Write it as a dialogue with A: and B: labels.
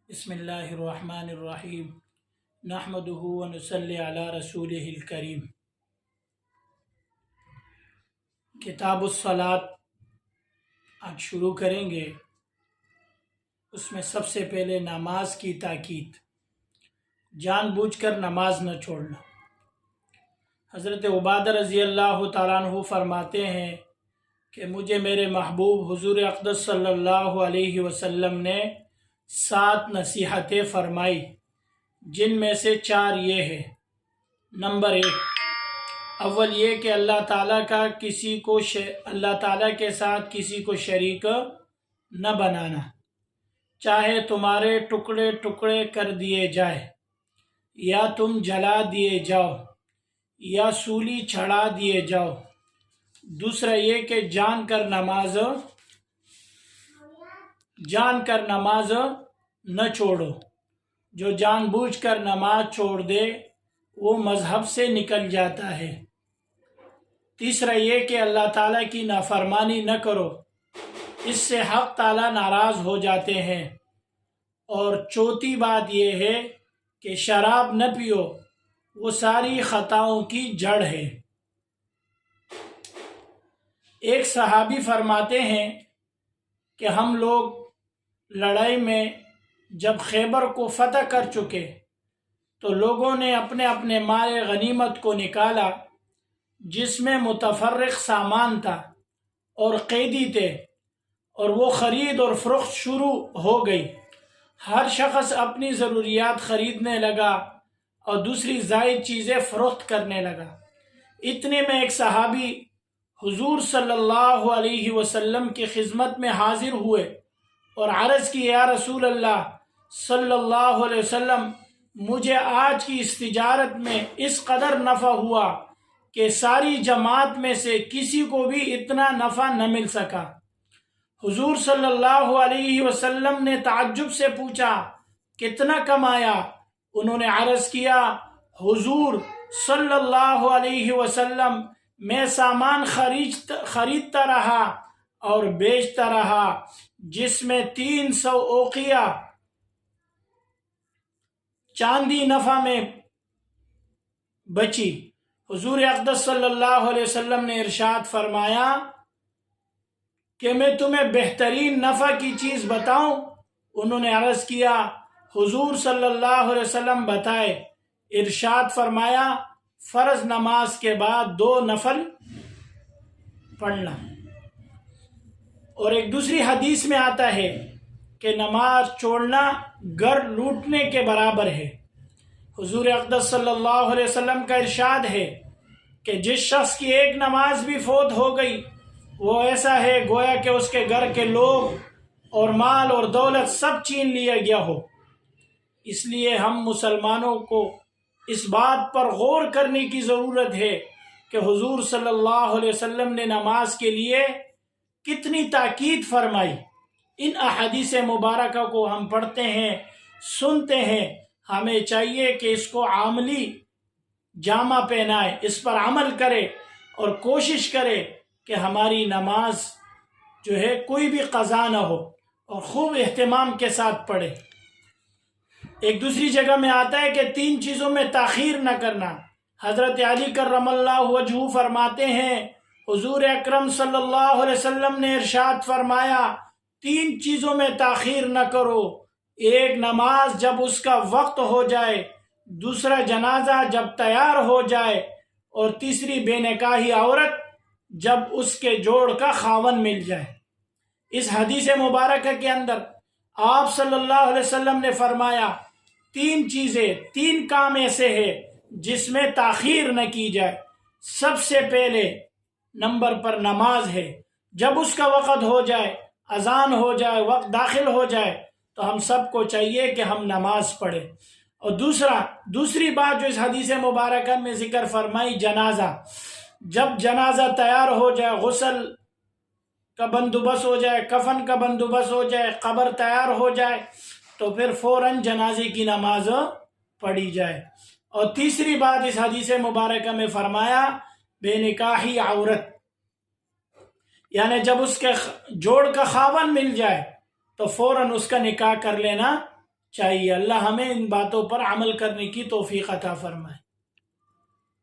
A: بسم اللہ الرحمن الرحیم نحمدہ ونصلی علی رسولہ الکریم۔ کتاب الصلاۃ آج شروع کریں گے۔ اس میں سب سے پہلے نماز کی تاکید، جان بوجھ کر نماز نہ چھوڑنا۔ حضرت عبادہ رضی اللہ تعالیٰ عنہ فرماتے ہیں کہ مجھے میرے محبوب حضور اقدس صلی اللہ علیہ وسلم نے 7 نصیحتیں فرمائی، جن میں سے 4 یہ ہے۔ نمبر 1، اول یہ کہ اللہ تعالیٰ کے ساتھ کسی کو شریک نہ بنانا، چاہے تمہارے ٹکڑے ٹکڑے کر دیے جائے، یا تم جلا دیے جاؤ، یا سولی چڑھا دیے جاؤ۔ دوسرا یہ کہ جان کر نماز نہ چھوڑو۔ جو جان بوجھ کر نماز چھوڑ دے وہ مذہب سے نکل جاتا ہے۔ تیسرا یہ کہ اللہ تعالیٰ کی نافرمانی نہ کرو، اس سے حق تعالیٰ ناراض ہو جاتے ہیں۔ اور چوتھی بات یہ ہے کہ شراب نہ پیو، وہ ساری خطاؤں کی جڑ ہے۔ ایک صحابی فرماتے ہیں کہ ہم لوگ لڑائی میں جب خیبر کو فتح کر چکے تو لوگوں نے اپنے اپنے مال غنیمت کو نکالا، جس میں متفرق سامان تھا اور قیدی تھے، اور وہ خرید اور فروخت شروع ہو گئی۔ ہر شخص اپنی ضروریات خریدنے لگا اور دوسری زائد چیزیں فروخت کرنے لگا۔ اتنے میں ایک صحابی حضور صلی اللہ علیہ وسلم کی خدمت میں حاضر ہوئے اور عرض کی، یا رسول اللہ صلی اللہ علیہ وسلم، مجھے آج کی اس تجارت میں اس قدر نفع ہوا کہ ساری جماعت میں سے کسی کو بھی اتنا نفع نہ مل سکا۔ حضور صلی اللہ علیہ وسلم نے تعجب سے پوچھا، کتنا کمایا؟ انہوں نے عرض کیا، حضور صلی اللہ علیہ وسلم، میں سامان خریدتا رہا اور بیچتا رہا، جس میں 300 اوقیہ چاندی نفع میں بچی۔ حضور اقدس صلی اللہ علیہ وسلم نے ارشاد فرمایا کہ میں تمہیں بہترین نفع کی چیز بتاؤں؟ انہوں نے عرض کیا، حضور صلی اللہ علیہ وسلم بتائے۔ ارشاد فرمایا، فرض نماز کے بعد 2 نفل پڑھنا۔ اور ایک دوسری حدیث میں آتا ہے کہ نماز چھوڑنا گھر لوٹنے کے برابر ہے۔ حضور اقدس صلی اللہ علیہ وسلم کا ارشاد ہے کہ جس شخص کی ایک نماز بھی فوت ہو گئی، وہ ایسا ہے گویا کہ اس کے گھر کے لوگ اور مال اور دولت سب چھین لیا گیا ہو۔ اس لیے ہم مسلمانوں کو اس بات پر غور کرنے کی ضرورت ہے کہ حضور صلی اللہ علیہ وسلم نے نماز کے لیے کتنی تاکید فرمائی۔ ان احادیث مبارکہ کو ہم پڑھتے ہیں، سنتے ہیں، ہمیں چاہیے کہ اس کو عملی جامہ پہنائے، اس پر عمل کرے اور کوشش کرے کہ ہماری نماز جو ہے کوئی بھی قضا نہ ہو اور خوب اہتمام کے ساتھ پڑھے۔ ایک دوسری جگہ میں آتا ہے کہ 3 چیزوں میں تاخیر نہ کرنا۔ حضرت علی کرم اللہ وجہہ فرماتے ہیں، حضور اکرم صلی اللہ علیہ وسلم نے ارشاد فرمایا، 3 چیزوں میں تاخیر نہ کرو۔ ایک نماز جب اس کا وقت ہو جائے، دوسرا جنازہ جب تیار ہو جائے، اور تیسری بے نکاحی عورت جب اس کے جوڑ کا خاوند مل جائے۔ اس حدیث مبارکہ کے اندر آپ صلی اللہ علیہ وسلم نے فرمایا، 3 چیزیں، 3 کام ایسے ہیں جس میں تاخیر نہ کی جائے۔ سب سے پہلے نمبر پر نماز ہے۔ جب اس کا وقت ہو جائے، اذان ہو جائے، وقت داخل ہو جائے، تو ہم سب کو چاہیے کہ ہم نماز پڑھیں۔ اور دوسری بات جو اس حدیث مبارکہ میں ذکر فرمائی، جنازہ۔ جب جنازہ تیار ہو جائے، غسل کا بندوبست ہو جائے، کفن کا بندوبست ہو جائے، قبر تیار ہو جائے، تو پھر فوراً جنازے کی نماز پڑھی جائے۔ اور تیسری بات اس حدیث مبارکہ میں فرمایا، بے نکاحی عورت، یعنی جب اس کے جوڑ کا خاوند مل جائے تو فوراً اس کا نکاح کر لینا چاہیے۔ اللہ ہمیں ان باتوں پر عمل کرنے کی توفیق عطا فرمائے۔